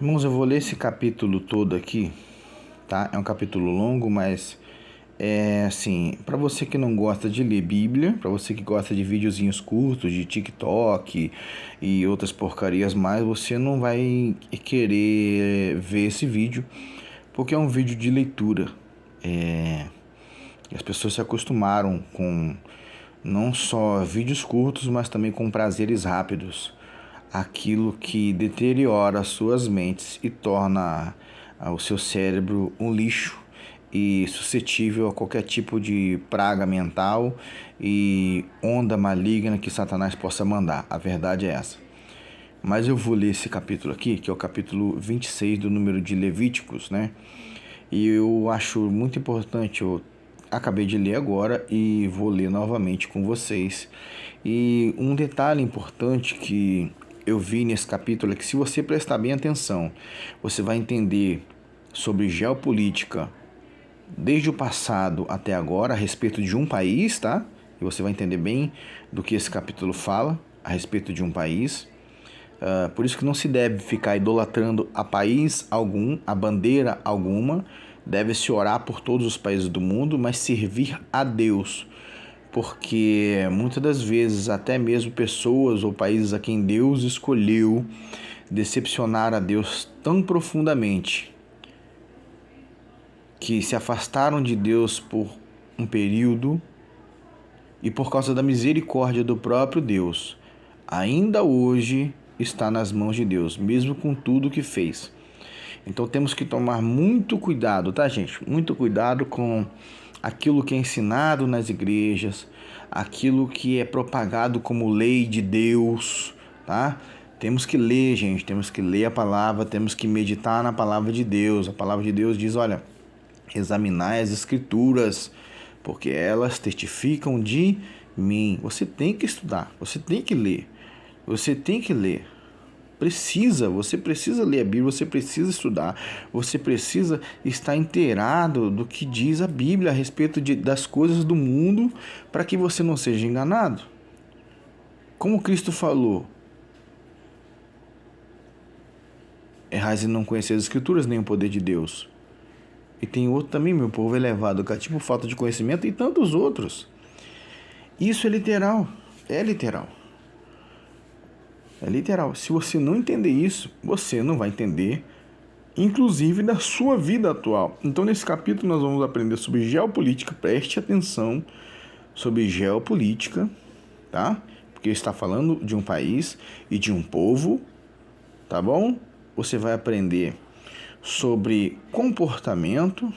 Irmãos, eu vou ler esse capítulo todo aqui, tá? É um capítulo longo, mas é assim, para você que não gosta de ler Bíblia, para você que gosta de videozinhos curtos de TikTok e outras porcarias mais, você não vai querer ver esse vídeo, porque é um vídeo de leitura. E as pessoas se acostumaram com não só vídeos curtos, mas também com prazeres rápidos. Aquilo que deteriora as suas mentes e torna o seu cérebro um lixo e suscetível a qualquer tipo de praga mental e onda maligna que Satanás possa mandar. A verdade é essa. Mas eu vou ler esse capítulo aqui, que é o capítulo 26 do número de Levíticos, né? E eu acho muito importante, eu acabei de ler agora e vou ler novamente com vocês. E um detalhe importante que eu vi nesse capítulo é que, se você prestar bem atenção, você vai entender sobre geopolítica desde o passado até agora a respeito de um país, tá? E você vai entender bem do que esse capítulo fala a respeito de um país. Por isso que não se deve ficar idolatrando a país algum, a bandeira alguma. Deve-se orar por todos os países do mundo, mas servir a Deus. Porque muitas das vezes até mesmo pessoas ou países a quem Deus escolheu decepcionaram a Deus tão profundamente que se afastaram de Deus por um período, e por causa da misericórdia do próprio Deus, ainda hoje está nas mãos de Deus, mesmo com tudo que fez. Então temos que tomar muito cuidado, tá, gente? Muito cuidado com aquilo que é ensinado nas igrejas, aquilo que é propagado como lei de Deus, tá? Temos que ler, gente, temos que ler a palavra, temos que meditar na palavra de Deus. A palavra de Deus diz, olha, examinai as escrituras, porque elas testificam de mim. Você tem que estudar, você tem que ler, você tem que ler. Você precisa ler a Bíblia, você precisa estudar, você precisa estar inteirado do que diz a Bíblia a respeito das coisas do mundo, para que você não seja enganado. Como Cristo falou, errais em não conhecer as Escrituras nem o poder de Deus. E tem outro também, meu povo é levado cativo por falta de conhecimento, e tantos outros. Isso é literal, é literal. É literal. Se você não entender isso, você não vai entender, inclusive, da sua vida atual. Então, nesse capítulo, nós vamos aprender sobre geopolítica. Preste atenção sobre geopolítica, tá? Porque está falando de um país e de um povo, tá bom? Você vai aprender sobre comportamento.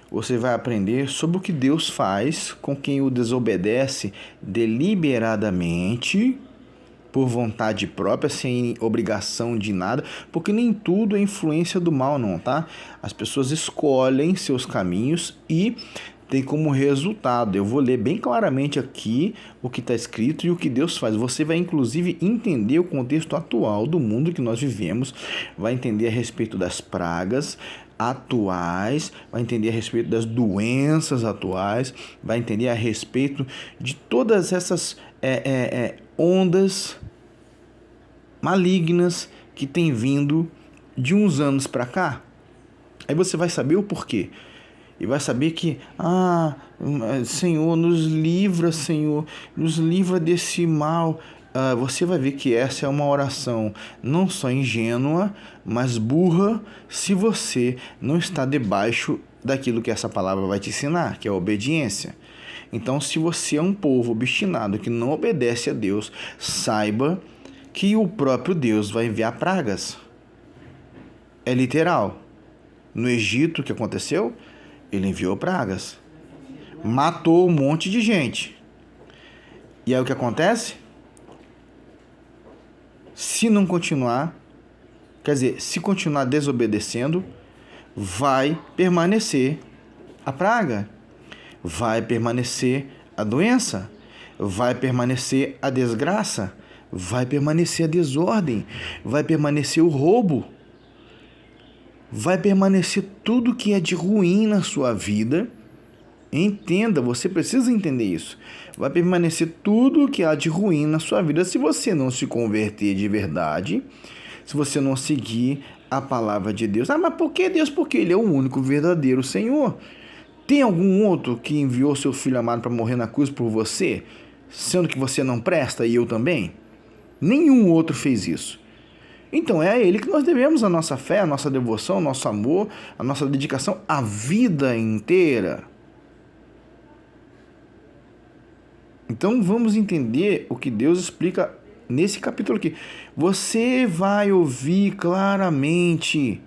Você vai aprender sobre o que Deus faz com quem o desobedece deliberadamente, por vontade própria, sem obrigação de nada, porque nem tudo é influência do mal, não, tá? As pessoas escolhem seus caminhos e tem como resultado. Eu vou ler bem claramente aqui o que está escrito e o que Deus faz. Você vai, inclusive, entender o contexto atual do mundo que nós vivemos, vai entender a respeito das pragas atuais, vai entender a respeito das doenças atuais, vai entender a respeito de todas essas ondas malignas que têm vindo de uns anos para cá. Aí você vai saber o porquê. E vai saber que, Senhor, nos livra desse mal. Você vai ver que essa é uma oração não só ingênua, mas burra, se você não está debaixo daquilo que essa palavra vai te ensinar, que é a obediência. Então, se você é um povo obstinado que não obedece a Deus, saiba que o próprio Deus vai enviar pragas. É literal. No Egito, o que aconteceu? Ele enviou pragas. Matou um monte de gente. E aí o que acontece? Se não continuar, quer dizer, se continuar desobedecendo, vai permanecer a praga, vai permanecer a doença, vai permanecer a desgraça, vai permanecer a desordem, vai permanecer o roubo, vai permanecer tudo que é de ruim na sua vida. Entenda, você precisa entender isso. Vai permanecer tudo que há de ruim na sua vida se você não se converter de verdade, se você não seguir a palavra de Deus. Ah, mas por que Deus? Porque Ele é o único verdadeiro Senhor. Tem algum outro que enviou seu Filho amado para morrer na cruz por você, sendo que você não presta e eu também? Nenhum outro fez isso. Então é a Ele que nós devemos a nossa fé, a nossa devoção, o nosso amor, a nossa dedicação, a vida inteira. Então vamos entender o que Deus explica nesse capítulo aqui. Você vai ouvir claramente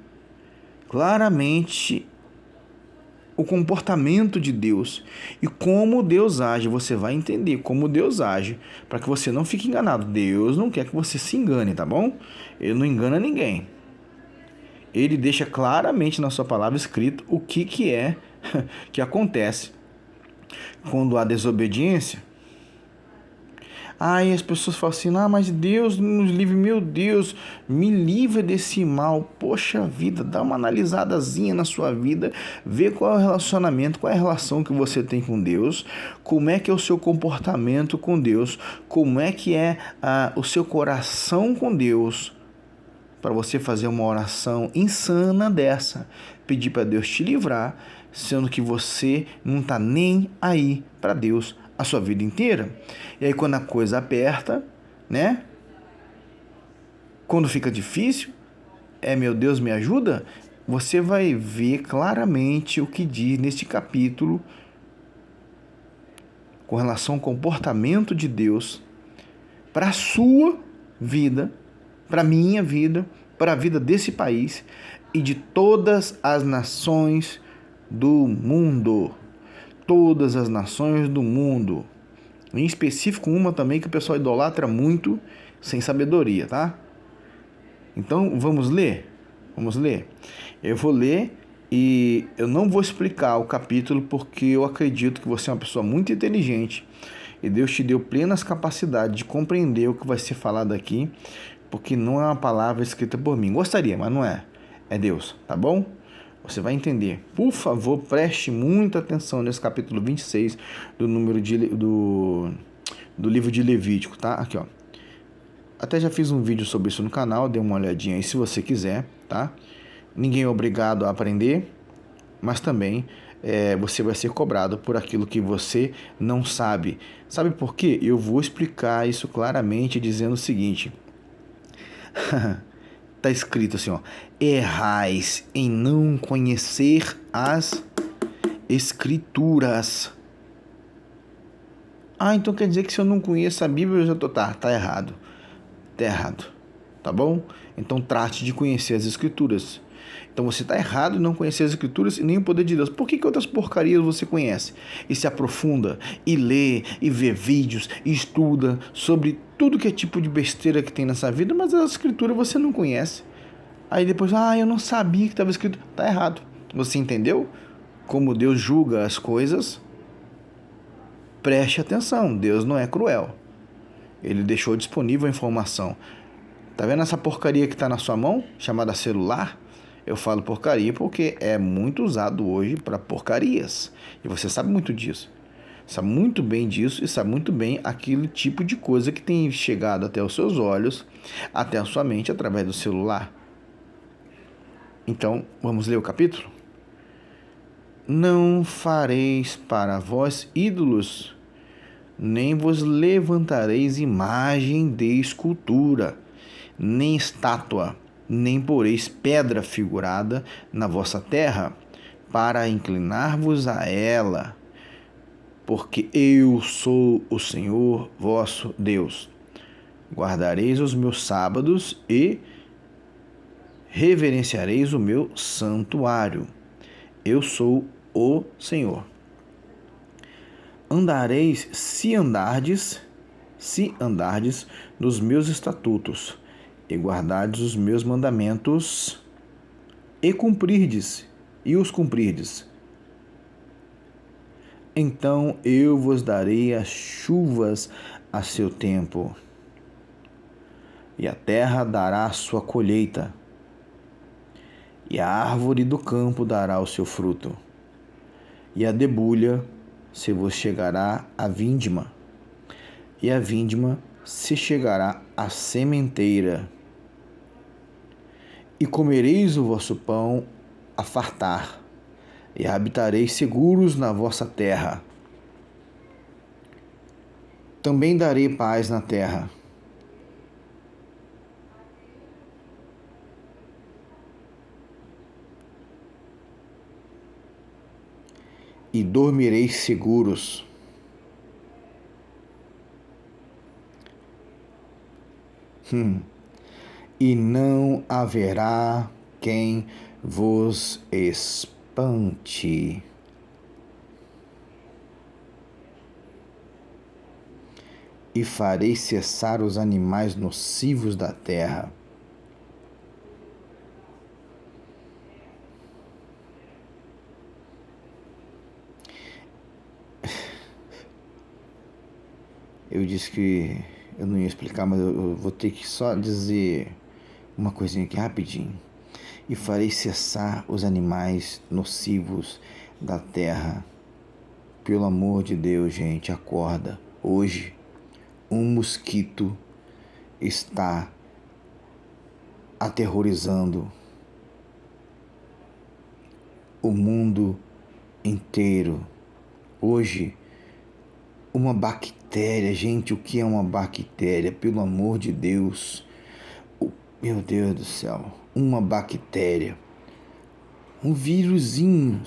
o comportamento de Deus e como Deus age. Você vai entender como Deus age para que você não fique enganado. Deus não quer que você se engane, tá bom? Ele não engana ninguém. Ele deixa claramente na sua palavra escrito o que é que acontece quando há desobediência. Aí as pessoas falam assim, mas Deus nos livre, meu Deus, me livre desse mal. Poxa vida, dá uma analisadazinha na sua vida, vê qual é o relacionamento, qual é a relação que você tem com Deus, como é que é o seu comportamento com Deus, como é que é o seu coração com Deus, para você fazer uma oração insana dessa, pedir para Deus te livrar, sendo que você não está nem aí para Deus a sua vida inteira. E aí quando a coisa aperta, né? Quando fica difícil, meu Deus, me ajuda? Você vai ver claramente o que diz neste capítulo com relação ao comportamento de Deus para a sua vida, para a minha vida, para a vida desse país e de todas as nações do mundo. Todas as nações do mundo. Em específico uma também que o pessoal idolatra muito, sem sabedoria, tá? Então, vamos ler? Vamos ler? Eu vou ler e eu não vou explicar o capítulo porque eu acredito que você é uma pessoa muito inteligente e Deus te deu plenas capacidades de compreender o que vai ser falado aqui, porque não é uma palavra escrita por mim. Gostaria, mas não é. É Deus, tá bom? Você vai entender. Por favor, preste muita atenção nesse capítulo 26 do livro de Levítico, tá? Aqui, ó. Até já fiz um vídeo sobre isso no canal, dê uma olhadinha aí se você quiser, tá? Ninguém é obrigado a aprender, mas também você vai ser cobrado por aquilo que você não sabe. Sabe por quê? Eu vou explicar isso claramente dizendo o seguinte. Está escrito assim, ó, errais em não conhecer as Escrituras. Então quer dizer que se eu não conheço a Bíblia, eu já tô... Tá errado. Tá errado. Tá bom? Então trate de conhecer as Escrituras. Então você está errado em não conhecer as Escrituras e nem o poder de Deus. Por que outras porcarias você conhece? E se aprofunda, e lê, e vê vídeos, e estuda sobre tudo que é tipo de besteira que tem nessa vida, mas a Escritura você não conhece. Aí depois, eu não sabia que estava escrito. Está errado. Você entendeu como Deus julga as coisas? Preste atenção, Deus não é cruel. Ele deixou disponível a informação. Tá vendo essa porcaria que está na sua mão, chamada celular? Eu falo porcaria porque é muito usado hoje para porcarias. E você sabe muito disso. Sabe muito bem disso e sabe muito bem aquele tipo de coisa que tem chegado até os seus olhos, até a sua mente através do celular. Então, vamos ler o capítulo? Não fareis para vós ídolos, nem vos levantareis imagem de escultura, nem estátua, nem poreis pedra figurada na vossa terra, para inclinar-vos a ela, porque eu sou o Senhor vosso Deus. Guardareis os meus sábados e reverenciareis o meu santuário. Eu sou o Senhor. Andareis, se andardes nos meus estatutos, e guardardes os meus mandamentos, e os cumprirdes. Então eu vos darei as chuvas a seu tempo, e a terra dará a sua colheita, e a árvore do campo dará o seu fruto, e a debulha se vos chegará a vindima, e a vindima se chegará à sementeira. E comereis o vosso pão a fartar, e habitareis seguros na vossa terra. Também darei paz na terra. E dormireis seguros. E não haverá quem vos espante. E farei cessar os animais nocivos da terra. Eu disse que eu não ia explicar, mas eu vou ter que só dizer uma coisinha aqui rapidinho. E farei cessar os animais nocivos da terra. Pelo amor de Deus, gente, acorda. Hoje, um mosquito está aterrorizando o mundo inteiro. Hoje, uma bactéria, gente, o que é uma bactéria? Pelo amor de Deus. Meu Deus do céu, uma bactéria, um vírusinho,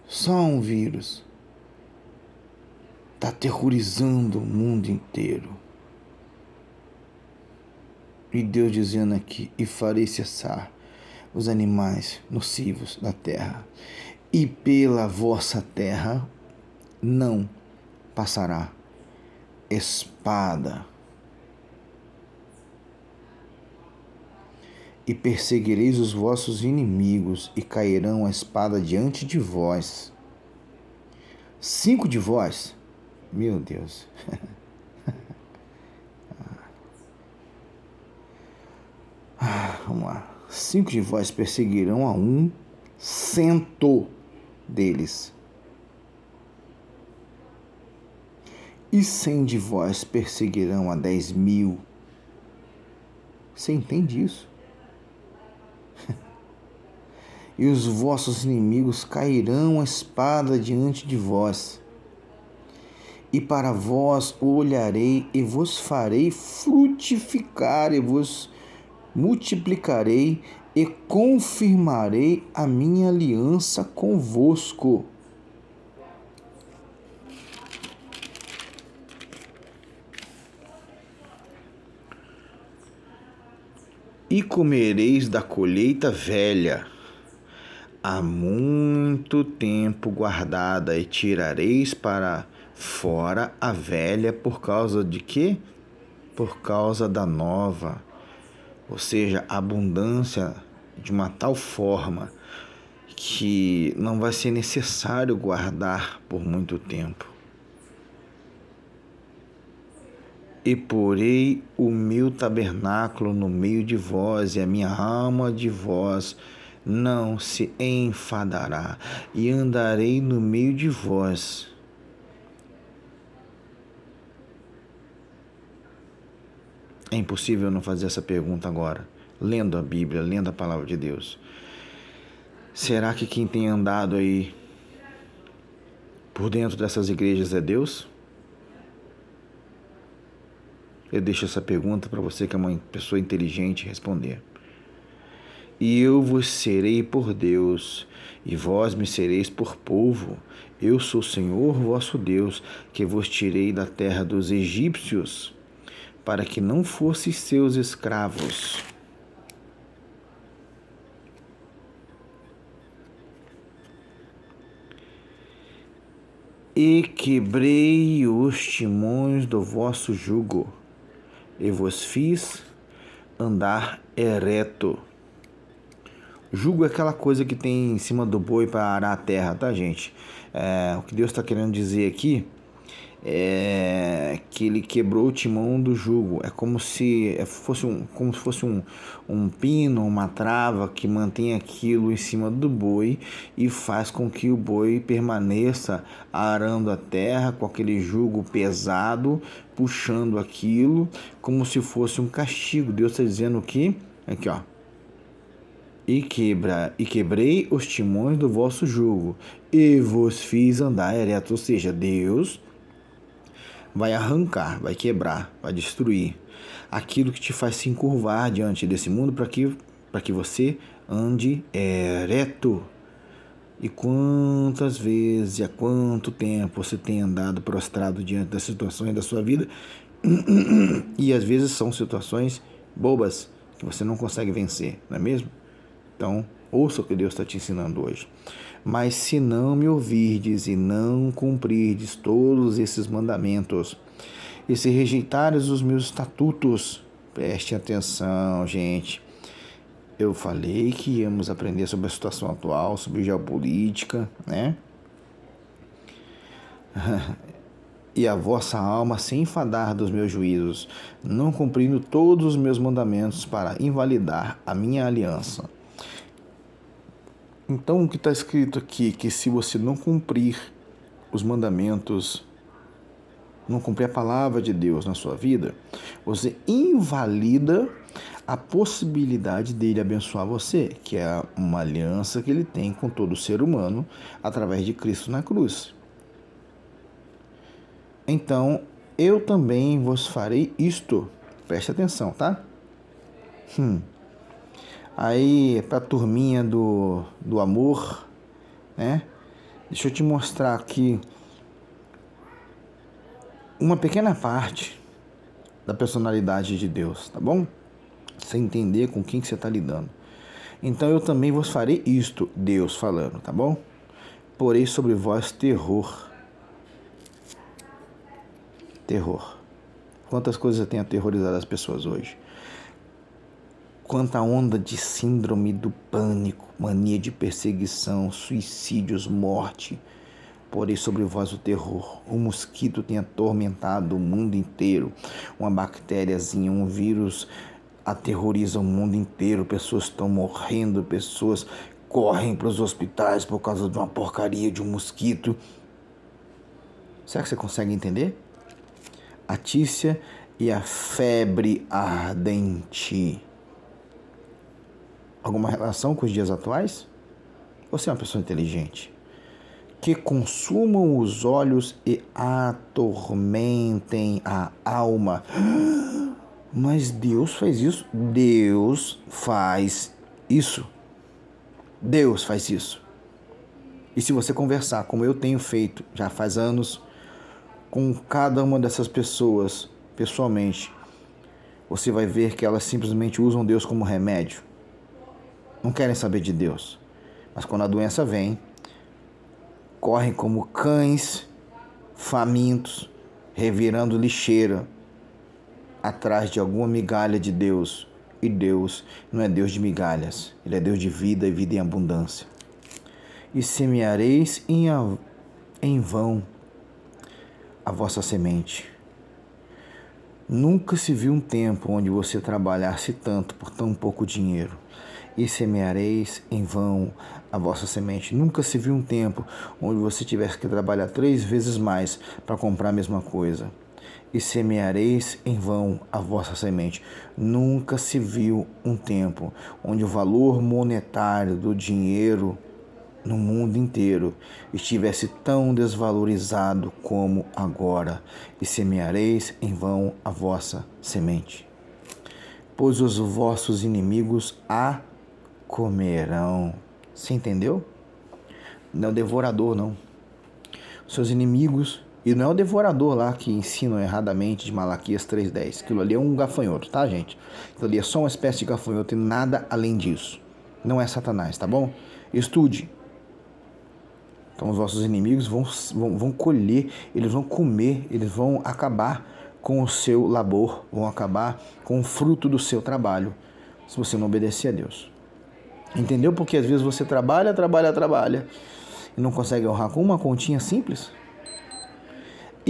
só um vírus, está aterrorizando o mundo inteiro. E Deus dizendo aqui, e farei cessar os animais nocivos da terra, e pela vossa terra não passará espada. E perseguireis os vossos inimigos, e cairão a espada diante de vós. 5 de vós? Meu Deus. Vamos lá. 5 de vós perseguirão a 100 deles. E 100 de vós perseguirão a 10.000. Você entende isso? E os vossos inimigos cairão a espada diante de vós. E para vós olharei e vos farei frutificar e vos multiplicarei e confirmarei a minha aliança convosco. E comereis da colheita velha, há muito tempo guardada, e tirareis para fora a velha por causa de quê? Por causa da nova. Ou seja, a abundância de uma tal forma que não vai ser necessário guardar por muito tempo. E porei o meu tabernáculo no meio de vós, e a minha alma de vós não se enfadará, e andarei no meio de vós. É impossível não fazer essa pergunta agora, lendo a Bíblia, lendo a palavra de Deus. Será que quem tem andado aí por dentro dessas igrejas é Deus? Eu deixo essa pergunta para você, que é uma pessoa inteligente, responder. E eu vos serei por Deus, e vós me sereis por povo. Eu sou o Senhor vosso Deus, que vos tirei da terra dos egípcios, para que não fosseis seus escravos. E quebrei os timões do vosso jugo, e vos fiz andar ereto. Jugo é aquela coisa que tem em cima do boi para arar a terra, tá, gente? O que Deus está querendo dizer aqui que ele quebrou o timão do jugo. É como se fosse um pino, uma trava que mantém aquilo em cima do boi e faz com que o boi permaneça arando a terra com aquele jugo pesado, puxando aquilo como se fosse um castigo. Deus está dizendo que, aqui ó, e quebrei os timões do vosso jugo, e vos fiz andar ereto. Ou seja, Deus vai arrancar, vai quebrar, vai destruir aquilo que te faz se encurvar diante desse mundo para que você ande ereto. E quantas vezes e há quanto tempo você tem andado prostrado diante das situações da sua vida e às vezes são situações bobas que você não consegue vencer, não é mesmo? Então, ouça o que Deus está te ensinando hoje. Mas se não me ouvirdes e não cumprirdes todos esses mandamentos, e se rejeitares os meus estatutos, preste atenção, gente. Eu falei que íamos aprender sobre a situação atual, sobre geopolítica, né? E a vossa alma se enfadar dos meus juízos, não cumprindo todos os meus mandamentos para invalidar a minha aliança. Então, o que está escrito aqui, que se você não cumprir os mandamentos, não cumprir a palavra de Deus na sua vida, você invalida a possibilidade dele abençoar você, que é uma aliança que ele tem com todo ser humano através de Cristo na cruz. Então, eu também vos farei isto. Preste atenção, tá? Aí, para a turminha do amor, né? Deixa eu te mostrar aqui uma pequena parte da personalidade de Deus, tá bom? Você entender com quem que você está lidando. Então eu também vos farei isto, Deus falando, tá bom? Porei sobre vós terror. Terror. Quantas coisas tem aterrorizado as pessoas hoje? Quanta onda de síndrome do pânico, mania de perseguição, suicídios, morte. Porém sobre vós o terror. Um mosquito tem atormentado o mundo inteiro. Uma bactériazinha, um vírus aterroriza o mundo inteiro. Pessoas estão morrendo, pessoas correm para os hospitais por causa de uma porcaria de um mosquito. Será que você consegue entender? A tícia e a febre ardente. Alguma relação com os dias atuais? Você é uma pessoa inteligente. Que consumam os olhos e atormentem a alma. Mas Deus faz isso? Deus faz isso. Deus faz isso. E se você conversar, como eu tenho feito já faz anos, com cada uma dessas pessoas, pessoalmente, você vai ver que elas simplesmente usam Deus como remédio. Não querem saber de Deus. Mas quando a doença vem, correm como cães famintos, revirando lixeira atrás de alguma migalha de Deus. E Deus não é Deus de migalhas, Ele é Deus de vida e vida em abundância. E semeareis em vão a vossa semente. Nunca se viu um tempo onde você trabalhasse tanto por tão pouco dinheiro. E semeareis em vão a vossa semente. Nunca se viu um tempo onde você tivesse que trabalhar 3 vezes mais para comprar a mesma coisa. E semeareis em vão a vossa semente. Nunca se viu um tempo onde o valor monetário do dinheiro no mundo inteiro estivesse tão desvalorizado como agora. E semeareis em vão a vossa semente. Pois os vossos inimigos a comerão. Você entendeu? Não é o devorador, não. Seus inimigos, e não é o devorador lá que ensinam erradamente de Malaquias 3:10. Aquilo ali é um gafanhoto, tá, gente? Aquilo ali é só uma espécie de gafanhoto e nada além disso. Não é Satanás, tá bom? Estude. Então os vossos inimigos vão colher, eles vão comer, eles vão acabar com o seu labor, vão acabar com o fruto do seu trabalho, se você não obedecer a Deus. Entendeu? Porque às vezes você trabalha e não consegue honrar com uma continha simples.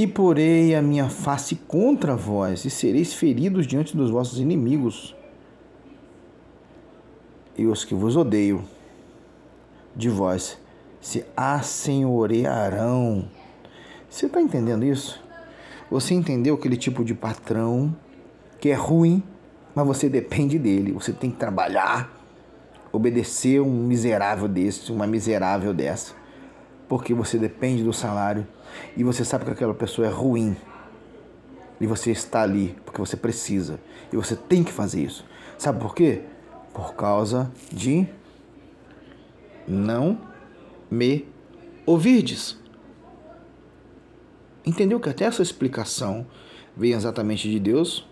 E porei a minha face contra vós, e sereis feridos diante dos vossos inimigos, e os que vos odeiam de vós se assenhorearão. Você está entendendo isso? Você entendeu aquele tipo de patrão que é ruim, mas você depende dele. Você tem que trabalhar, obedecer um miserável desse, uma miserável dessa, porque você depende do salário e você sabe que aquela pessoa é ruim. E você está ali porque você precisa. E você tem que fazer isso. Sabe por quê? Por causa de não me ouvirdes. Entendeu que até essa explicação vem exatamente de Deus?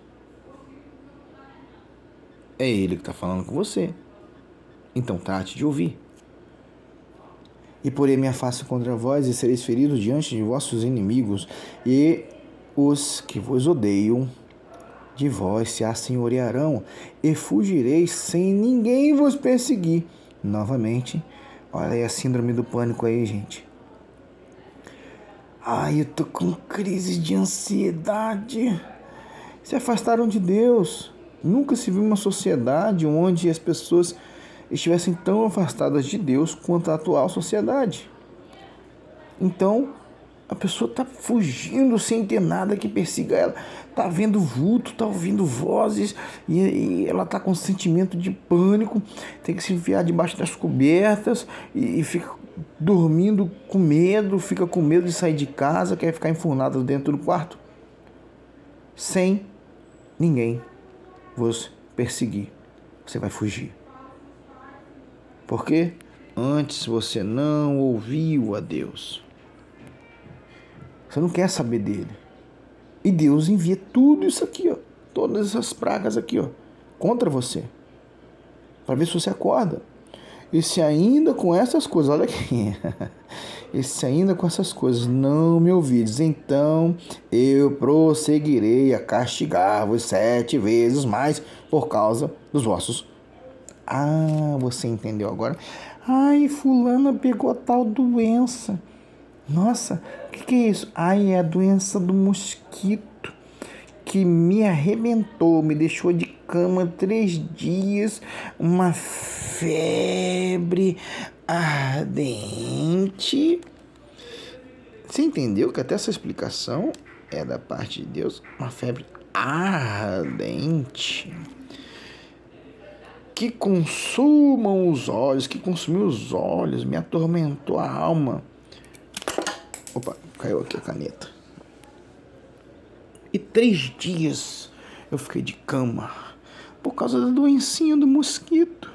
É Ele que está falando com você. Então trate de ouvir. E porei minha face contra vós, e sereis feridos diante de vossos inimigos, e os que vos odeiam de vós se assenhorearão, e fugireis sem ninguém vos perseguir. Novamente, olha aí a síndrome do pânico aí, gente. Ai, eu tô com crise de ansiedade. Se afastaram de Deus. Nunca se viu uma sociedade onde as pessoas estivessem tão afastadas de Deus quanto a atual sociedade. Então, a pessoa está fugindo sem ter nada que persiga ela. Está vendo vulto, está ouvindo vozes e ela está com sentimento de pânico. Tem que se enfiar debaixo das cobertas e fica dormindo com medo, fica com medo de sair de casa, quer ficar enfurnada dentro do quarto. Sem ninguém vos perseguir. Você vai fugir. Por quê? Antes você não ouviu a Deus. Você não quer saber dele. E Deus envia tudo isso aqui, ó, todas essas pragas aqui, ó, contra você, para ver se você acorda. E se ainda com essas coisas, olha aqui, e se ainda com essas coisas não me ouvides, então eu prosseguirei a castigar-vos 7 vezes mais por causa dos vossos. Ah, você entendeu agora? Ai, fulana pegou tal doença. Nossa, o que é isso? Ai, é a doença do mosquito que me arrebentou, me deixou de cama 3 dias, uma febre ardente. Você entendeu que até essa explicação é da parte de Deus? Uma febre ardente que consumam os olhos, que consumiu os olhos, me atormentou a alma. Opa, caiu aqui a caneta. E 3 dias eu fiquei de cama por causa da doencinha do mosquito.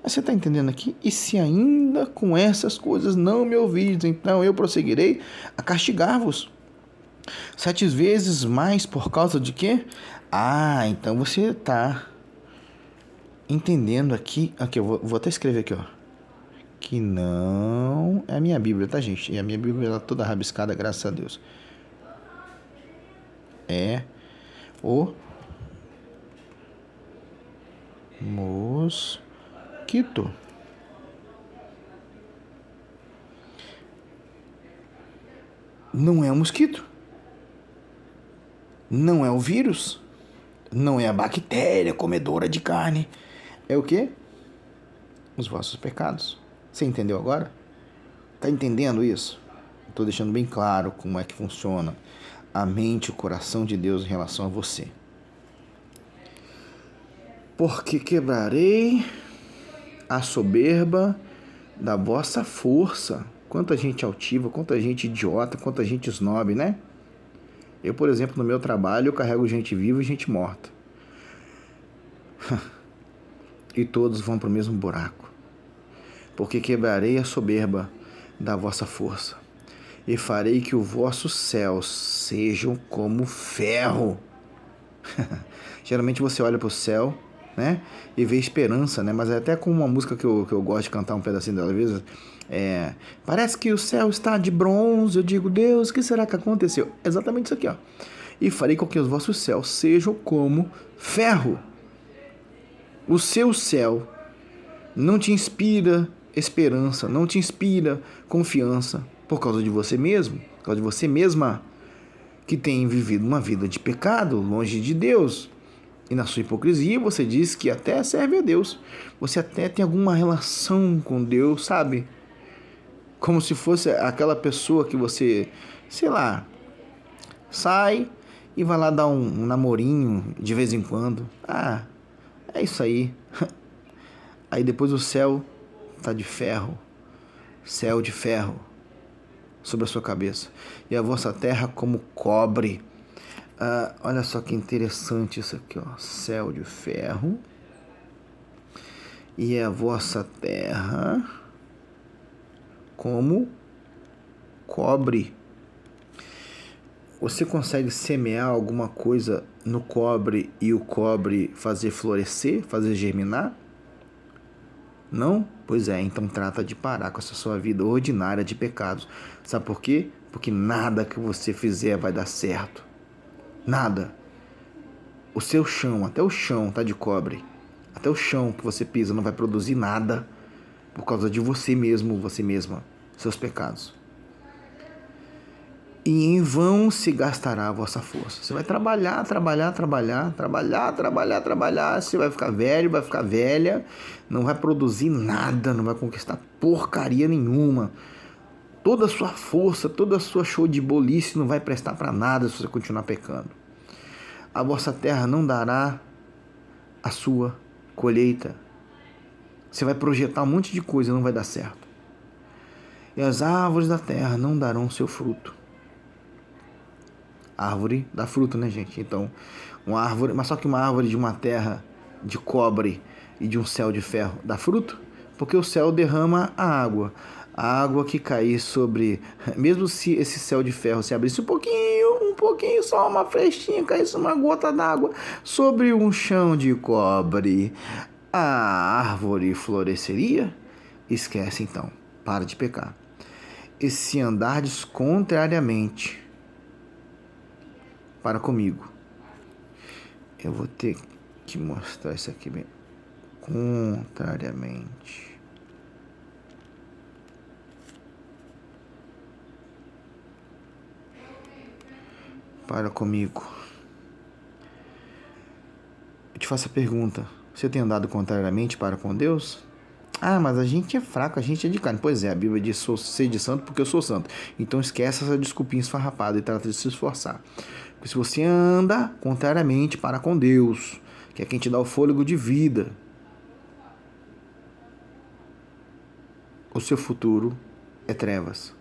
Mas você está entendendo aqui? E se ainda com essas coisas não me ouvides, então eu prosseguirei a castigar-vos 7 vezes mais por causa de quê? Ah, então você está entendendo aqui. Aqui, eu vou até escrever aqui, ó. Que não é a minha Bíblia, tá, gente? E a minha Bíblia ela é toda rabiscada, graças a Deus. É o mosquito. Não é o mosquito. Não é o vírus. Não é a bactéria comedora de carne. É o quê? Os vossos pecados. Você entendeu agora? Tá entendendo isso? Estou deixando bem claro como é que funciona a mente e o coração de Deus em relação a você. Porque quebrarei a soberba da vossa força. Quanta gente altiva, quanta gente idiota, quanta gente snob, né? Eu, por exemplo, no meu trabalho, eu carrego gente viva e gente morta. E todos vão para o mesmo buraco. Porque quebrarei a soberba da vossa força, e farei que os vossos céus sejam como ferro. Geralmente você olha para o céu, né, e vê esperança, né? Mas é até com uma música que eu gosto de cantar um pedacinho dela, às vezes, parece que o céu está de bronze. Eu digo, Deus, o que será que aconteceu? Exatamente isso aqui, ó. E farei com que os vossos céus sejam como ferro. O seu céu não te inspira esperança, não te inspira confiança. Por causa de você mesmo, por causa de você mesma, que tem vivido uma vida de pecado, longe de Deus. E na sua hipocrisia você diz que até serve a Deus. Você até tem alguma relação com Deus, sabe? Como se fosse aquela pessoa que você, sei lá, sai e vai lá dar um namorinho de vez em quando. Ah, é isso aí. Aí depois o céu tá de ferro, céu de ferro sobre a sua cabeça. E a vossa terra como cobre. Olha só que interessante isso aqui, ó. Céu de ferro. E a vossa terra como cobre. Você consegue semear alguma coisa no cobre e o cobre fazer florescer, fazer germinar? Não? Pois é, então trata de parar com essa sua vida ordinária de pecados. Sabe por quê? Porque nada que você fizer vai dar certo. Nada. O seu chão, até o chão tá de cobre. Até o chão que você pisa não vai produzir nada por causa de você mesmo, você mesma, seus pecados. E em vão se gastará a vossa força. Você vai trabalhar. Você vai ficar velho, vai ficar velha, não vai produzir nada, não vai conquistar porcaria nenhuma. Toda a sua força, toda a sua show de bolice não vai prestar para nada se você continuar pecando. A vossa terra não dará a sua colheita. Você vai projetar um monte de coisa e não vai dar certo. E as árvores da terra não darão seu fruto. Árvore dá fruto, né, gente? Então, uma árvore, mas só que uma árvore de uma terra de cobre e de um céu de ferro dá fruto? Porque o céu derrama a água. A água que cair sobre, mesmo se esse céu de ferro se abrisse um pouquinho, só uma frestinha, caísse uma gota d'água sobre um chão de cobre, a árvore floresceria? Esquece então, para de pecar. E se andardes contrariamente para comigo. Eu vou ter que mostrar isso aqui bem. Contrariamente. Para comigo. Eu te faço a pergunta. Você tem andado contrariamente para com Deus? Ah, mas a gente é fraco, a gente é de carne. Pois é, a Bíblia diz: sou de santo porque eu sou santo. Então esquece essa desculpinha esfarrapada e trata de se esforçar. Porque se você anda contrariamente para com Deus, que é quem te dá o fôlego de vida, o seu futuro é trevas.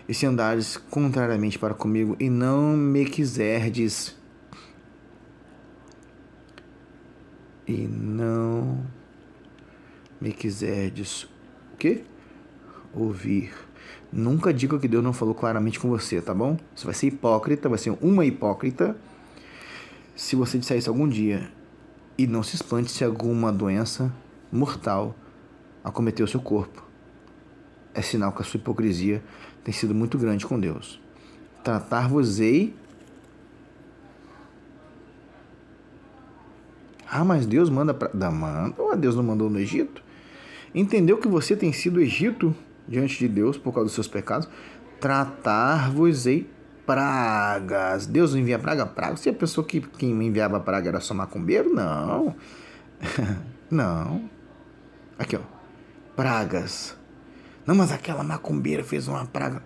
E se andares contrariamente para comigo e não me quiserdes, o quê? Ouvir. Nunca diga que Deus não falou claramente com você, tá bom? Você vai ser hipócrita, vai ser uma hipócrita se você disser isso algum dia. E não se espante se alguma doença mortal acometeu o seu corpo. É sinal que a sua hipocrisia tem sido muito grande com Deus. Tratar-vos-ei. Ah, mas Deus manda para... Deus não mandou no Egito? Entendeu que você tem sido Egito diante de Deus por causa dos seus pecados? Tratar-vos-ei pragas. Deus não envia praga? Praga. Você pensou que quem me enviava praga era só macumbeiro? Não. Não. Aqui, ó. Pragas. Não, mas aquela macumbeira fez uma praga.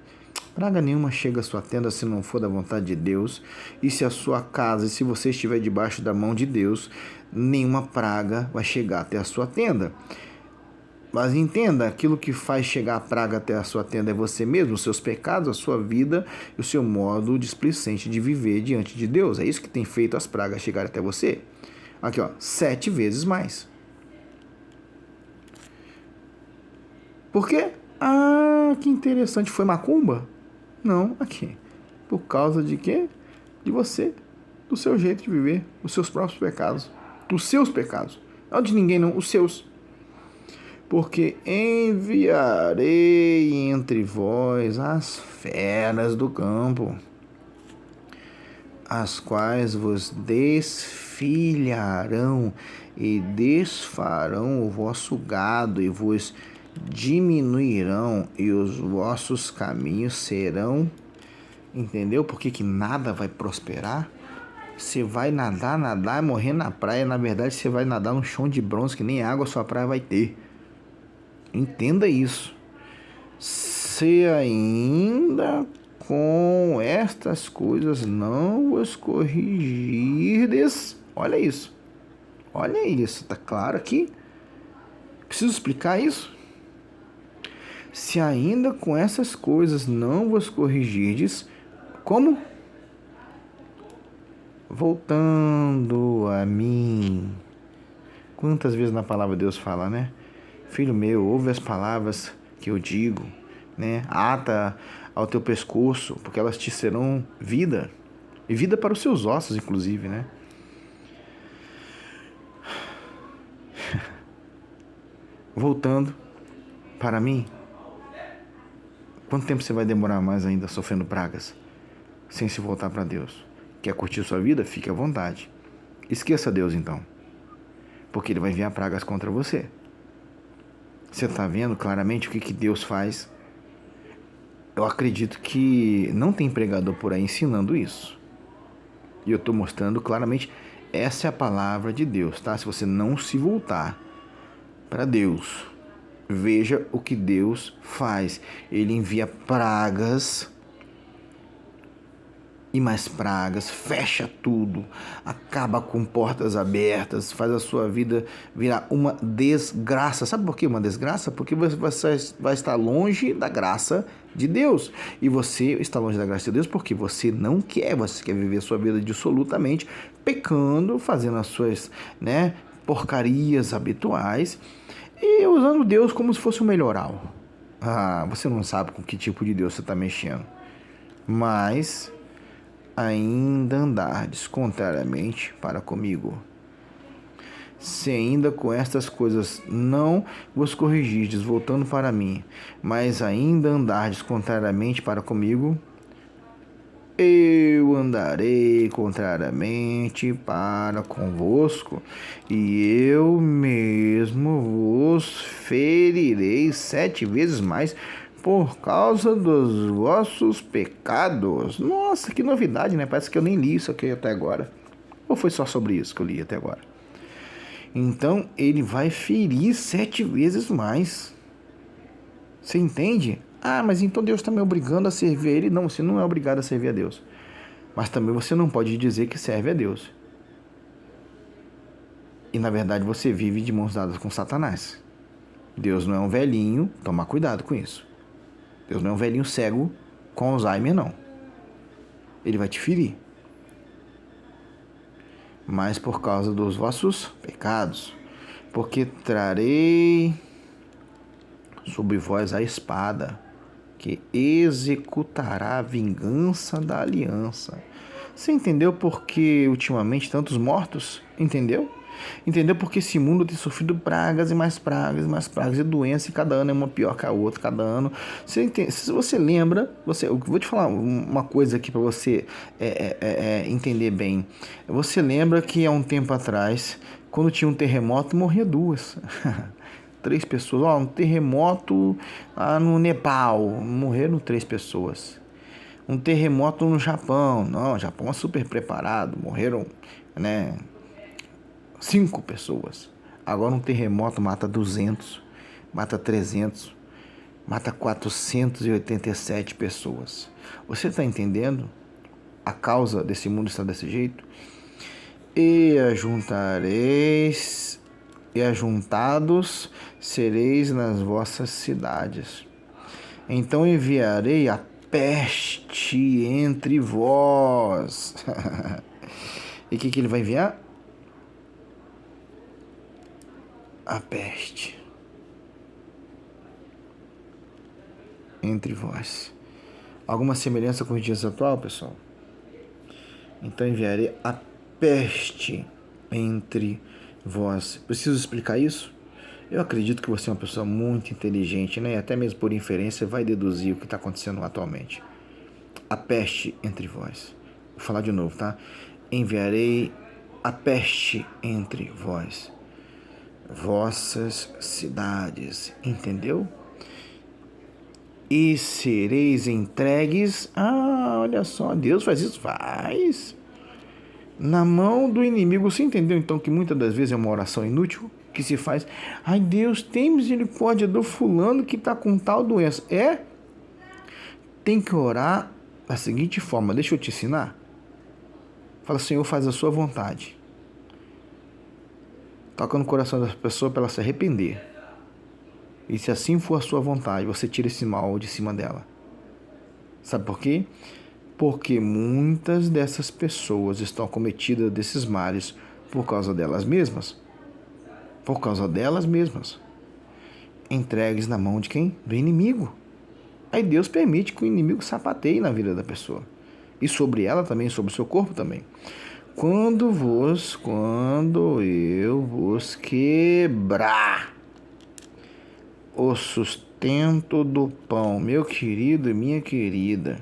Praga nenhuma chega à sua tenda se não for da vontade de Deus. E se a sua casa, se você estiver debaixo da mão de Deus, nenhuma praga vai chegar até a sua tenda. Mas entenda, aquilo que faz chegar a praga até a sua tenda é você mesmo, os seus pecados, a sua vida e o seu modo displicente de viver diante de Deus. É isso que tem feito as pragas chegarem até você. Aqui, ó, 7 vezes mais. Por quê? Ah, que interessante. Foi macumba? Não, aqui. Por causa de quê? De você, do seu jeito de viver, os seus próprios pecados. Os seus pecados. Não de ninguém, não, os seus. Porque enviarei entre vós as feras do campo, as quais vos desfilharão e desfarão o vosso gado e vos diminuirão e os vossos caminhos serão, entendeu? Porque nada vai prosperar. Você vai nadar, morrer na praia. Na verdade, você vai nadar no chão de bronze que nem água sua praia vai ter. Entenda isso. Se ainda com estas coisas não vos corrigirdes, olha isso. Olha isso, tá claro aqui? Preciso explicar isso? Se ainda com essas coisas não vos corrigirdes, como? Voltando a mim. Quantas vezes na palavra Deus fala, né? Filho meu, ouve as palavras que eu digo, né? Ata ao teu pescoço, porque elas te serão vida. E vida para os seus ossos, inclusive, né? Voltando para mim. Quanto tempo você vai demorar mais ainda sofrendo pragas? Sem se voltar para Deus? Quer curtir sua vida? Fique à vontade. Esqueça Deus então. Porque Ele vai enviar pragas contra você. Você está vendo claramente o que Deus faz? Eu acredito que não tem pregador por aí ensinando isso. E eu estou mostrando claramente, essa é a palavra de Deus, tá? Se você não se voltar para Deus, veja o que Deus faz. Ele envia pragas e mais pragas, fecha tudo, acaba com portas abertas, faz a sua vida virar uma desgraça. Sabe por que uma desgraça? Porque você vai estar longe da graça de Deus. E você está longe da graça de Deus porque você não quer, você quer viver a sua vida dissolutamente, pecando, fazendo as suas, porcarias habituais e usando Deus como se fosse um melhoral. Você não sabe com que tipo de Deus você está mexendo. Mas ainda andardes contrariamente para comigo. Se ainda com estas coisas não vos corrigirdes, voltando para mim, mas ainda andardes contrariamente para comigo, eu andarei contrariamente para convosco, e eu mesmo vos ferirei 7 vezes mais, por causa dos vossos pecados. Nossa, que novidade, né? Parece que eu nem li isso aqui até agora. Ou foi só sobre isso que eu li até agora? Então, ele vai ferir 7 vezes mais. Você entende? Mas então Deus está me obrigando a servir a Ele? Não, você não é obrigado a servir a Deus. Mas também você não pode dizer que serve a Deus. E, na verdade, você vive de mãos dadas com Satanás. Deus não é um velhinho, toma cuidado com isso. Deus não é um velhinho cego com Alzheimer, não. Ele vai te ferir. Mas por causa dos vossos pecados, porque trarei sobre vós a espada, que executará a vingança da aliança. Você entendeu por que ultimamente tantos mortos? Entendeu? Entendeu porque esse mundo tem sofrido pragas e mais pragas e mais pragas e doenças, e cada ano é uma pior que a outra, cada ano. Se você lembra, eu vou te falar uma coisa aqui para você entender bem. Você lembra que há um tempo atrás, quando tinha um terremoto, morria 2. 3 pessoas. Um terremoto no Nepal, morreram 3 pessoas. Um terremoto no Japão. Não, o Japão é super preparado, morreram, 5 pessoas. Agora um terremoto mata 200, mata 300, mata 487 pessoas. Você está entendendo? A causa desse mundo está desse jeito? E ajuntados sereis nas vossas cidades. Então enviarei a peste entre vós. E o que ele vai enviar? A peste entre vós. Alguma semelhança com os dias atuais, pessoal? Então enviarei a peste entre vós. Preciso explicar isso? Eu acredito que você é uma pessoa muito inteligente, né? E até mesmo por inferência vai deduzir o que está acontecendo atualmente. A peste entre vós. Vou falar de novo, tá? Enviarei a peste entre vós. vossas cidades. Entendeu? E sereis entregues. Ah, olha só, Deus faz isso? Faz. Na mão do inimigo. Você entendeu então que muitas das vezes é uma oração inútil que se faz? Ai, Deus, tem misericórdia do fulano que está com tal doença. Tem que orar da seguinte forma. Deixa eu te ensinar. Fala, Senhor, faz a sua vontade. Toca no coração da pessoa para ela se arrepender. E se assim for a sua vontade, você tira esse mal de cima dela. Sabe por quê? Porque muitas dessas pessoas estão acometidas desses males por causa delas mesmas. Por causa delas mesmas. Entregues na mão de quem? Do inimigo. Aí Deus permite que o inimigo sapateie na vida da pessoa. E sobre ela também, sobre o seu corpo também. Quando eu vos quebrar o sustento do pão, meu querido e minha querida.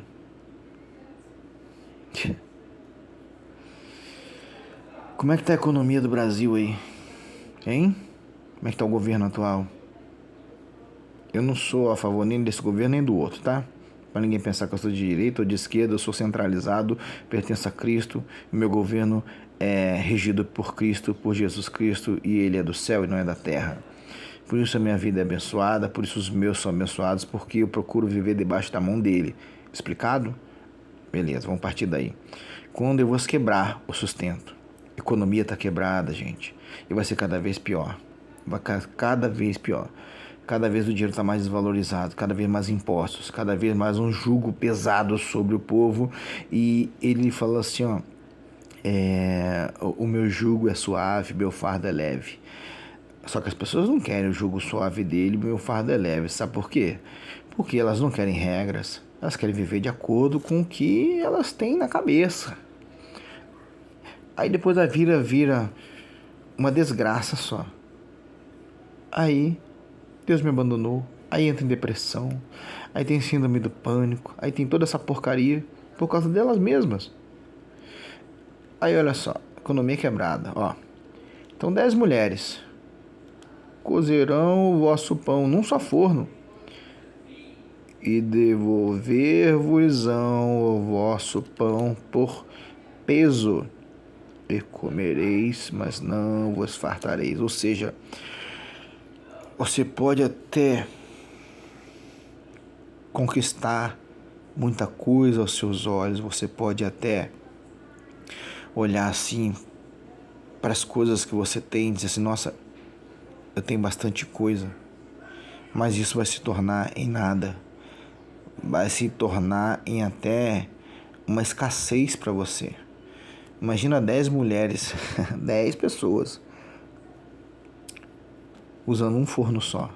Como é que tá a economia do Brasil aí? Hein? Como é que tá o governo atual? Eu não sou a favor nem desse governo nem do outro, tá? Para ninguém pensar que eu sou de direita ou de esquerda, eu sou centralizado, pertenço a Cristo, meu governo é regido por Cristo, por Jesus Cristo, e Ele é do céu e não é da terra. Por isso a minha vida é abençoada, por isso os meus são abençoados, porque eu procuro viver debaixo da mão dele. Explicado? Beleza, vamos partir daí. Quando eu vou quebrar o sustento. A economia está quebrada, gente, e vai ser cada vez pior. Vai cada vez pior. Cada vez o dinheiro está mais desvalorizado, cada vez mais impostos, cada vez mais um jugo pesado sobre o povo. E ele fala assim, ó, o meu jugo é suave, meu fardo é leve. Só que as pessoas não querem o jugo suave dele, meu fardo é leve. Sabe por quê? Porque elas não querem regras, elas querem viver de acordo com o que elas têm na cabeça. Aí depois a vida vira uma desgraça só. Aí Deus me abandonou, aí entra em depressão, aí tem síndrome do pânico, aí tem toda essa porcaria por causa delas mesmas. Aí olha só, economia quebrada, ó. Então 10 mulheres cozerão o vosso pão num só forno e devolver-vos-ão o vosso pão por peso e comereis, mas não vos fartareis. Ou seja, você pode até conquistar muita coisa aos seus olhos, você pode até olhar assim para as coisas que você tem e dizer assim, nossa, eu tenho bastante coisa, mas isso vai se tornar em nada, vai se tornar em até uma escassez para você. Imagina 10 mulheres, 10 pessoas usando um forno só.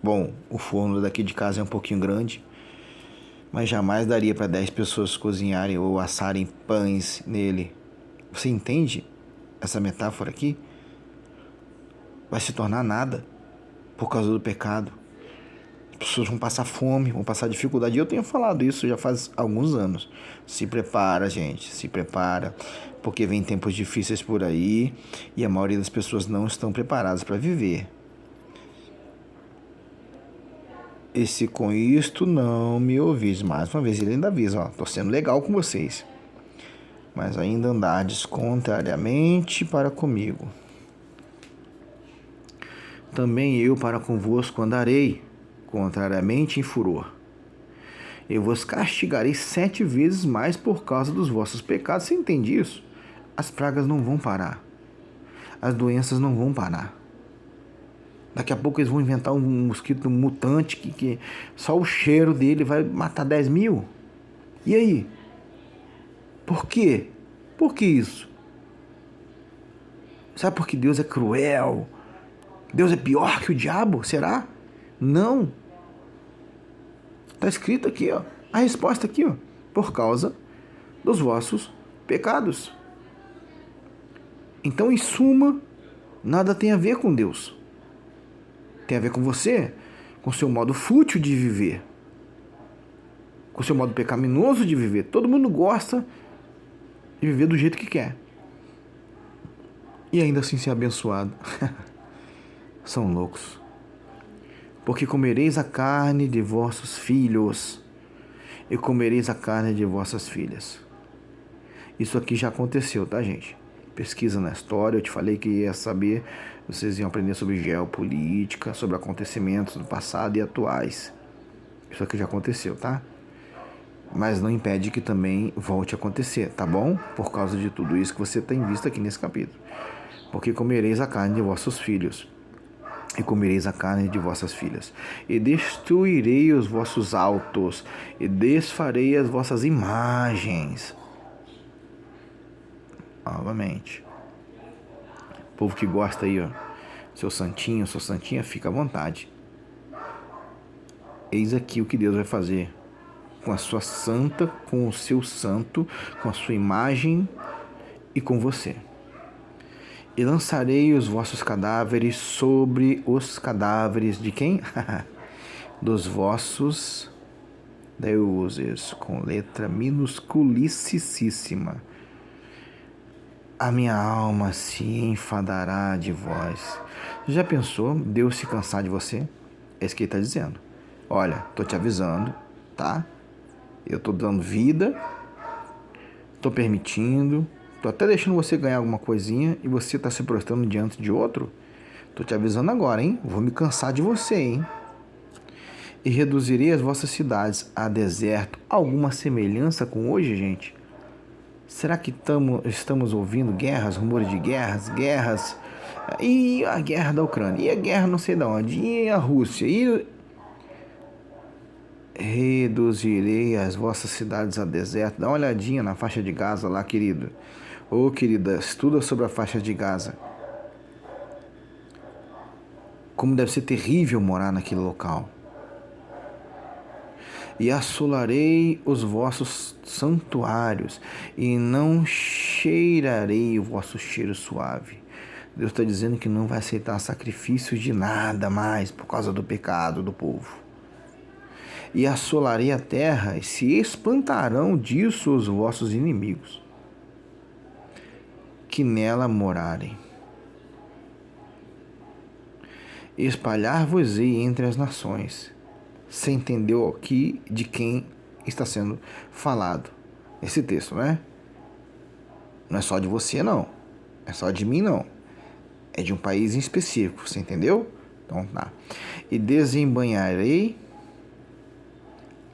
Bom, o forno daqui de casa é um pouquinho grande, mas jamais daria para 10 pessoas cozinharem ou assarem pães nele. Você entende essa metáfora aqui? Vai se tornar nada por causa do pecado. As pessoas vão passar fome, vão passar dificuldade. E eu tenho falado isso já faz alguns anos. Se prepara, gente, se prepara, porque vem tempos difíceis por aí e a maioria das pessoas não estão preparadas para viver. E se com isto não me ouvis, mais uma vez ele ainda avisa, ó, tô sendo legal com vocês, mas ainda andardes contrariamente para comigo, também eu para convosco andarei contrariamente em furor. Eu vos castigarei 7 vezes mais por causa dos vossos pecados. Você entende isso? As pragas não vão parar, as doenças não vão parar. Daqui a pouco eles vão inventar um mosquito mutante que só o cheiro dele vai matar 10 mil. E aí? Por quê? Por que isso? Sabe por que Deus é cruel? Deus é pior que o diabo? Será? Não. Está escrito aqui, ó. A resposta aqui, ó. Por causa dos vossos pecados. Então, em suma, nada tem a ver com Deus. Tem a ver com você, com o seu modo fútil de viver, com o seu modo pecaminoso de viver. Todo mundo gosta de viver do jeito que quer. E ainda assim ser abençoado. são loucos. Porque comereis a carne de vossos filhos e comereis a carne de vossas filhas. Isso aqui já aconteceu, tá, gente? Pesquisa na história, eu te falei que ia saber, vocês iam aprender sobre geopolítica, sobre acontecimentos do passado e atuais. Isso aqui já aconteceu, tá? Mas não impede que também volte a acontecer, tá bom? Por causa de tudo isso que você tem visto aqui nesse capítulo. Porque comereis a carne de vossos filhos e comereis a carne de vossas filhas, e destruirei os vossos altos, e desfarei as vossas imagens. Novamente. O povo que gosta aí, ó, seu santinho, sua santinha, fica à vontade. Eis aqui o que Deus vai fazer com a sua santa, com o seu santo, com a sua imagem e com você. E lançarei os vossos cadáveres sobre os cadáveres de quem? Dos vossos deuses, com letra minusculicíssima. A minha alma se enfadará de vós. Já pensou Deus se cansar de você? É isso que ele está dizendo. Olha, estou te avisando, tá? Eu estou dando vida, estou permitindo, estou até deixando você ganhar alguma coisinha e você está se prostrando diante de outro. Estou te avisando agora, hein? Vou me cansar de você, hein? E reduzirei as vossas cidades a deserto. Alguma semelhança com hoje, gente? Será que estamos ouvindo guerras, rumores de guerras? E a guerra da Ucrânia? E a guerra não sei de onde? E a Rússia? E reduzirei as vossas cidades a deserto. Dá uma olhadinha na faixa de Gaza lá, querido. Ô, querida, estuda sobre a faixa de Gaza. Como deve ser terrível morar naquele local. E assolarei os vossos santuários, e não cheirarei o vosso cheiro suave. Deus está dizendo que não vai aceitar sacrifícios de nada mais por causa do pecado do povo. E assolarei a terra, e se espantarão disso os vossos inimigos, que nela morarem. Espalhar-vos-ei entre as nações. Você entendeu aqui de quem está sendo falado esse texto, né? Não é só de você, não. É só de mim, não. É de um país em específico, você entendeu? Então tá. E desembanharei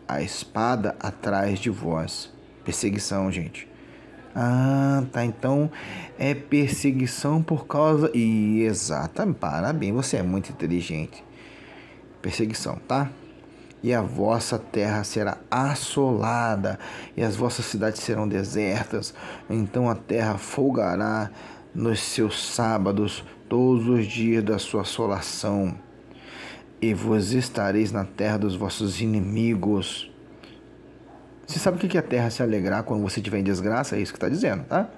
a espada atrás de vós. Perseguição, gente. Ah, tá. Então é perseguição por causa. E exatamente. Parabéns, você é muito inteligente. Perseguição, tá? E a vossa terra será assolada, e as vossas cidades serão desertas. Então a terra folgará nos seus sábados, todos os dias da sua assolação. E vos estareis na terra dos vossos inimigos. Você sabe o que é a terra se alegrar quando você estiver em desgraça? É isso que está dizendo, tá?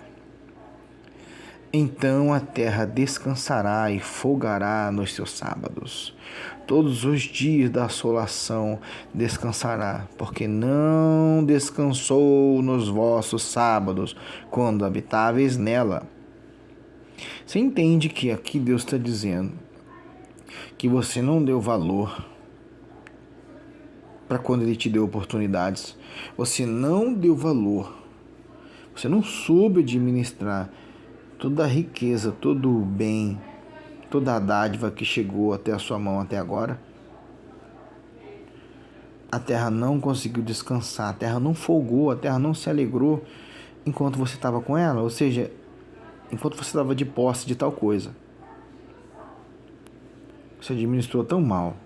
Então a terra descansará e folgará nos seus sábados. Todos os dias da assolação descansará, porque não descansou nos vossos sábados, quando habitáveis nela. Você entende que aqui Deus está dizendo que você não deu valor para quando Ele te deu oportunidades. Você não deu valor. Você não soube administrar toda a riqueza, todo o bem, toda a dádiva que chegou até a sua mão até agora. A terra não conseguiu descansar, a terra não folgou, a terra não se alegrou enquanto você estava com ela, ou seja, enquanto você estava de posse de tal coisa. Você administrou tão mal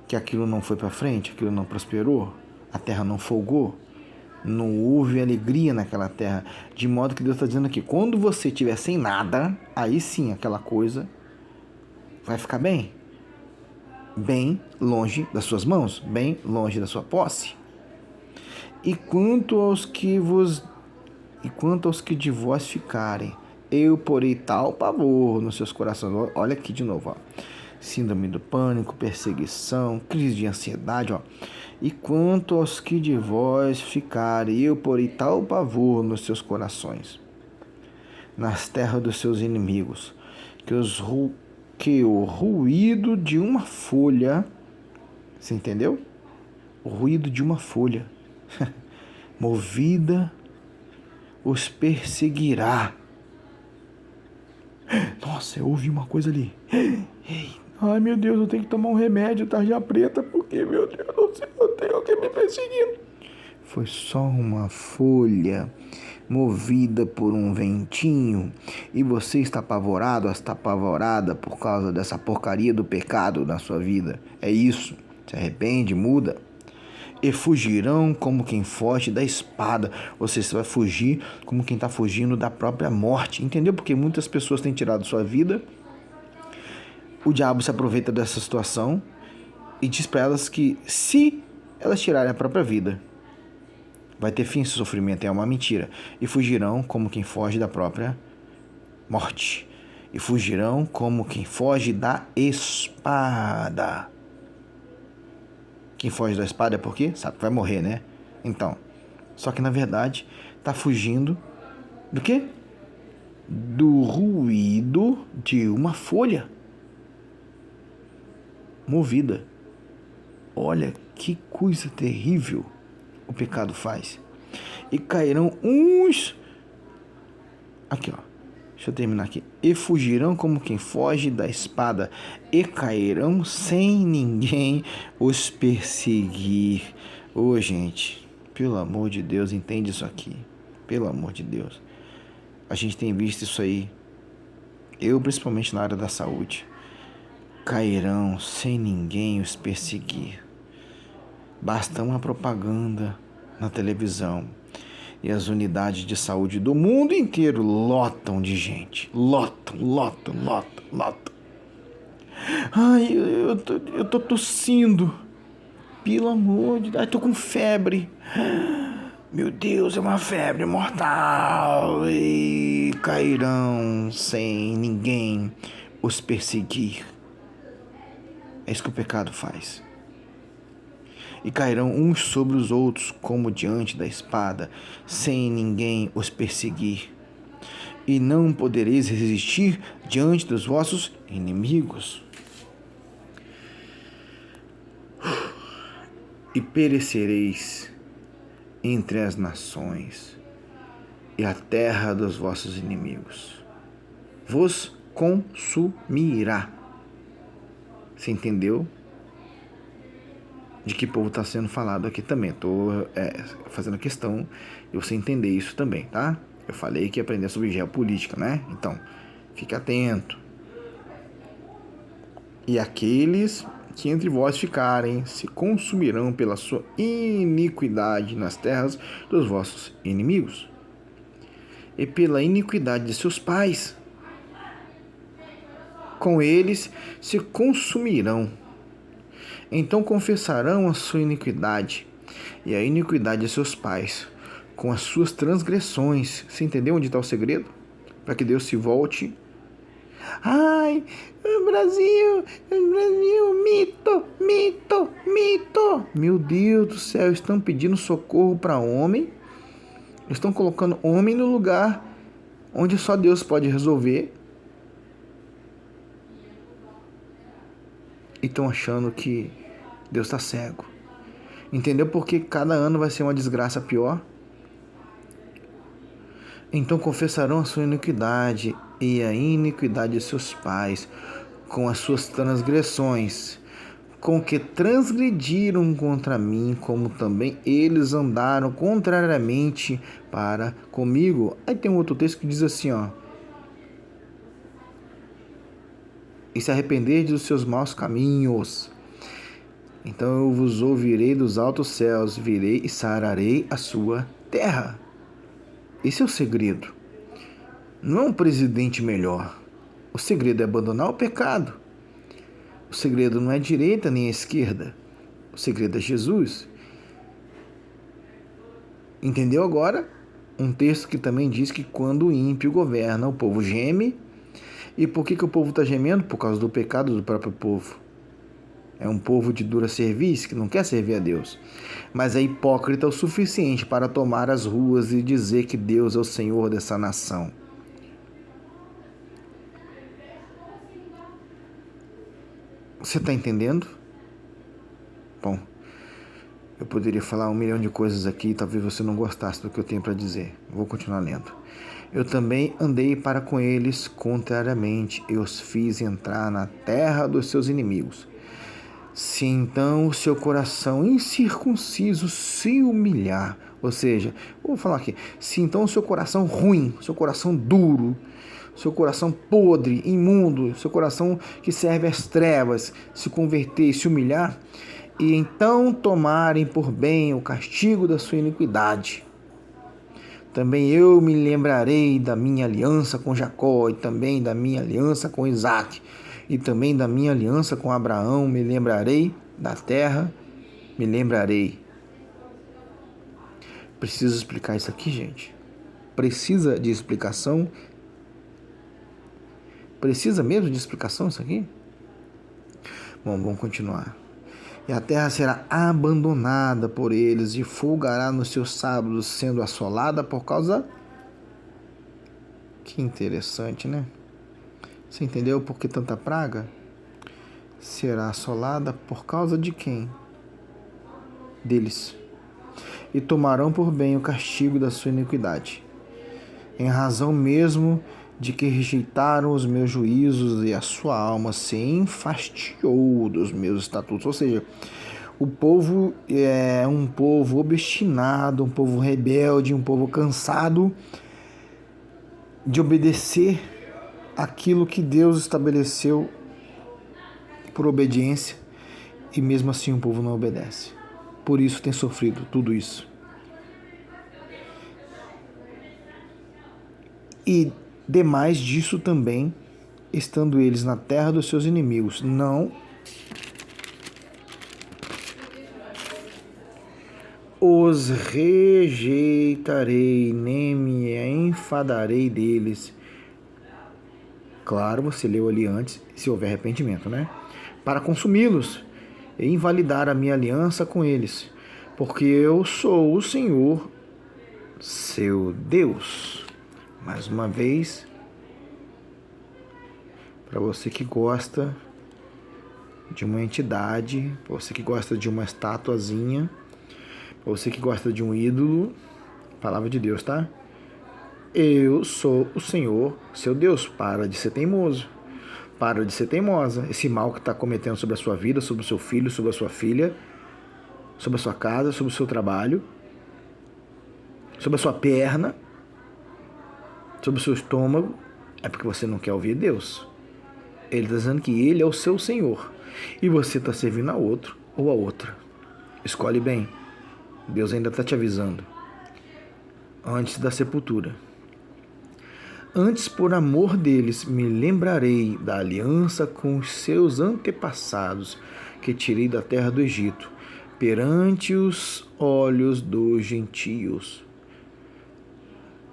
que aquilo não foi para frente, aquilo não prosperou, a terra não folgou, não houve alegria naquela terra, de modo que Deus está dizendo aqui, quando você estiver sem nada, aí sim aquela coisa vai ficar bem longe das suas mãos, bem longe da sua posse. E quanto aos que de vós ficarem, eu porei tal pavor nos seus corações. Olha aqui de novo, ó. Síndrome do pânico, perseguição, crise de ansiedade, ó. E quanto aos que de vós ficarem, eu porei tal pavor nos seus corações, nas terras dos seus inimigos, que o ruído de uma folha, você entendeu? O ruído de uma folha movida os perseguirá. Nossa, eu ouvi uma coisa ali. Ai, meu Deus, eu tenho que tomar um remédio, tarja preta, porque, meu Deus do céu, eu tenho alguém me perseguindo. Foi só uma folha movida por um ventinho e você está apavorado, está apavorada por causa dessa porcaria do pecado na sua vida. É isso. Se arrepende, muda. E fugirão como quem foge da espada. Você vai fugir como quem está fugindo da própria morte. Entendeu? Porque muitas pessoas têm tirado sua vida. O diabo se aproveita dessa situação e diz para elas que se elas tirarem a própria vida, vai ter fim esse sofrimento. É uma mentira. E fugirão como quem foge da própria morte. E fugirão como quem foge da espada. Quem foge da espada é porque sabe que vai morrer, né? Então, só que na verdade está fugindo do quê? Do ruído de uma folha movida. Olha que coisa terrível o pecado faz. E cairão uns... Aqui, ó. Deixa eu terminar aqui. E fugirão como quem foge da espada, e cairão sem ninguém os perseguir. Ô, gente, pelo amor de Deus, entende isso aqui. Pelo amor de Deus. A gente tem visto isso aí. Eu, principalmente na área da saúde. Cairão sem ninguém os perseguir. Basta uma propaganda na televisão e as unidades de saúde do mundo inteiro lotam de gente. Lotam. Ai, eu tô tossindo. Pelo amor de Deus. Ai, tô com febre. Meu Deus, é uma febre mortal. E cairão sem ninguém os perseguir. É isso que o pecado faz. E cairão uns sobre os outros como diante da espada, sem ninguém os perseguir. E não podereis resistir diante dos vossos inimigos. E perecereis entre as nações, e a terra dos vossos inimigos vos consumirá. Você entendeu? De que povo está sendo falado aqui também. Estou fazendo questão de você entender isso também, tá? Eu falei que ia aprender sobre geopolítica, né? Então, fique atento. E aqueles que entre vós ficarem se consumirão pela sua iniquidade nas terras dos vossos inimigos, e pela iniquidade de seus pais, com eles se consumirão. Então confessarão a sua iniquidade e a iniquidade de seus pais com as suas transgressões. Você entendeu onde está o segredo? Para que Deus se volte. Ai, Brasil, mito. Meu Deus do céu, estão pedindo socorro para homem. Estão colocando homem no lugar onde só Deus pode resolver. E estão achando que Deus está cego. Entendeu? Porque cada ano vai ser uma desgraça pior. Então confessarão a sua iniquidade e a iniquidade de seus pais com as suas transgressões, com que transgrediram contra mim, como também eles andaram contrariamente para comigo. Aí tem um outro texto que diz assim, ó: e se arrependerdes dos seus maus caminhos, então eu vos ouvirei dos altos céus, virei e sararei a sua terra. Esse é o segredo. Não é um presidente melhor. O segredo é abandonar o pecado. O segredo não é a direita nem a esquerda. O segredo é Jesus. Entendeu agora? Um texto que também diz que quando o ímpio governa, o povo geme. E por que o povo está gemendo? Por causa do pecado do próprio povo. É um povo de dura cerviz que não quer servir a Deus, mas é hipócrita o suficiente para tomar as ruas e dizer que Deus é o Senhor dessa nação. Você está entendendo? Bom, eu poderia falar 1 milhão de coisas aqui e talvez você não gostasse do que eu tenho para dizer. Vou continuar lendo. Eu também andei para com eles contrariamente, e os fiz entrar na terra dos seus inimigos. Se então o seu coração incircunciso se humilhar, ou seja, vou falar aqui, se então o seu coração ruim, seu coração duro, seu coração podre, imundo, seu coração que serve às trevas, se converter e se humilhar, e então tomarem por bem o castigo da sua iniquidade, também eu me lembrarei da minha aliança com Jacó, e também da minha aliança com Isaque, e também da minha aliança com Abraão, me lembrarei da terra, me lembrarei. Preciso explicar isso aqui, gente. Precisa de explicação? Precisa mesmo de explicação isso aqui? Bom, vamos continuar. E a terra será abandonada por eles e folgará nos seus sábados, sendo assolada por causa... Que interessante, né? Você entendeu por que tanta praga? Será assolada por causa de quem? Deles. E tomarão por bem o castigo da sua iniquidade, em razão mesmo de que rejeitaram os meus juízos, e a sua alma se enfastiou dos meus estatutos. Ou seja, o povo é um povo obstinado, um povo rebelde, um povo cansado de obedecer aquilo que Deus estabeleceu por obediência, e mesmo assim o povo não obedece. Por isso tem sofrido tudo isso. E demais disso também, estando eles na terra dos seus inimigos, não os rejeitarei, nem me enfadarei deles. Claro, você leu ali antes, se houver arrependimento, né? Para consumi-los e invalidar a minha aliança com eles, porque eu sou o Senhor, seu Deus. Mais uma vez, para você que gosta de uma entidade, para você que gosta de uma estatuazinha, para você que gosta de um ídolo, palavra de Deus, tá? Eu sou o Senhor, seu Deus. Para de ser teimoso. Para de ser teimosa. Esse mal que está cometendo sobre a sua vida, sobre o seu filho, sobre a sua filha, sobre a sua casa, sobre o seu trabalho, sobre a sua perna, sobre o seu estômago, é porque você não quer ouvir Deus. Ele está dizendo que Ele é o seu Senhor e você está servindo a outro ou a outra. Escolhe bem. Deus ainda está te avisando. Antes da sepultura. Antes, por amor deles, me lembrarei da aliança com os seus antepassados, que tirei da terra do Egito, perante os olhos dos gentios,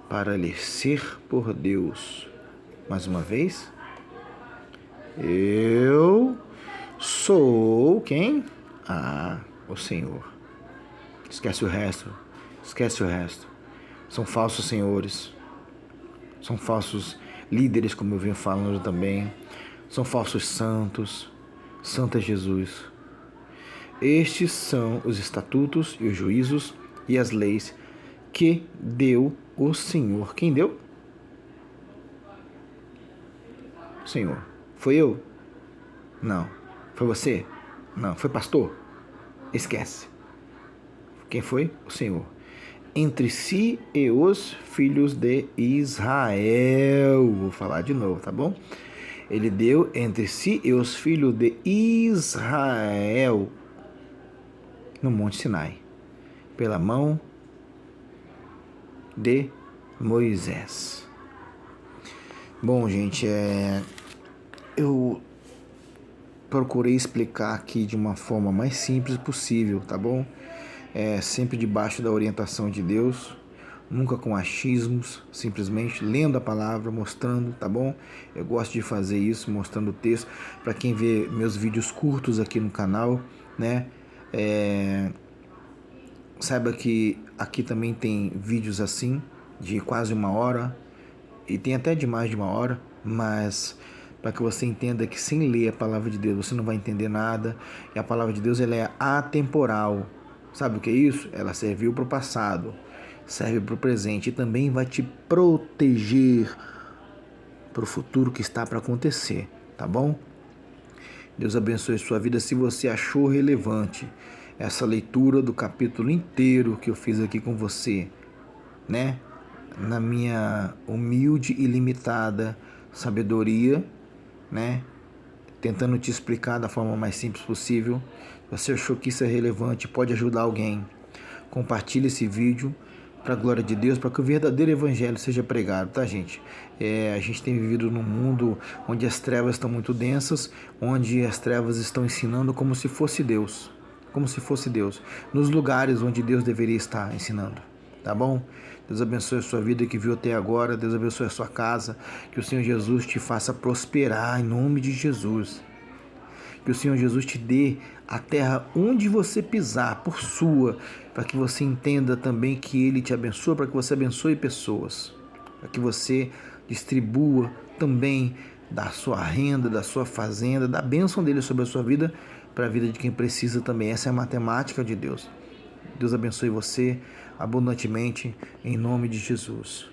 para lhes ser por Deus. Mais uma vez, eu sou quem? O Senhor. Esquece o resto. Esquece o resto. São falsos senhores. São falsos líderes, como eu venho falando também. São falsos santos. Santo é Jesus. Estes são os estatutos e os juízos e as leis que deu o Senhor. Quem deu? O Senhor. Foi eu? Não. Foi você? Não. Foi pastor? Esquece. Quem foi? O Senhor. Entre si e os filhos de Israel. Vou falar de novo, tá bom? Ele deu entre si e os filhos de Israel no Monte Sinai, pela mão de Moisés. Bom, gente, eu procurei explicar aqui de uma forma mais simples possível, tá bom? Sempre debaixo da orientação de Deus, nunca com achismos, simplesmente lendo a palavra, mostrando, tá bom? Eu gosto de fazer isso, mostrando o texto, para quem vê meus vídeos curtos aqui no canal, né? Saiba que aqui também tem vídeos assim, de quase 1 hora, e tem até de mais de 1 hora, mas para que você entenda que sem ler a palavra de Deus você não vai entender nada. E a palavra de Deus ela é atemporal. Sabe o que é isso? Ela serviu para o passado, serve para o presente e também vai te proteger para o futuro que está para acontecer, tá bom? Deus abençoe sua vida. Se você achou relevante essa leitura do capítulo inteiro que eu fiz aqui com você, né? Na minha humilde e limitada sabedoria, né? Tentando te explicar da forma mais simples possível. Se você achou que isso é relevante, pode ajudar alguém, compartilhe esse vídeo para a glória de Deus, para que o verdadeiro evangelho seja pregado, tá, gente? A gente tem vivido num mundo onde as trevas estão muito densas, onde as trevas estão ensinando como se fosse Deus, nos lugares onde Deus deveria estar ensinando, tá bom? Deus abençoe a sua vida que viu até agora, Deus abençoe a sua casa, que o Senhor Jesus te faça prosperar em nome de Jesus. Que o Senhor Jesus te dê a terra onde você pisar, por sua, para que você entenda também que Ele te abençoa, para que você abençoe pessoas, para que você distribua também da sua renda, da sua fazenda, da bênção dele sobre a sua vida, para a vida de quem precisa também. Essa é a matemática de Deus. Deus abençoe você abundantemente, em nome de Jesus.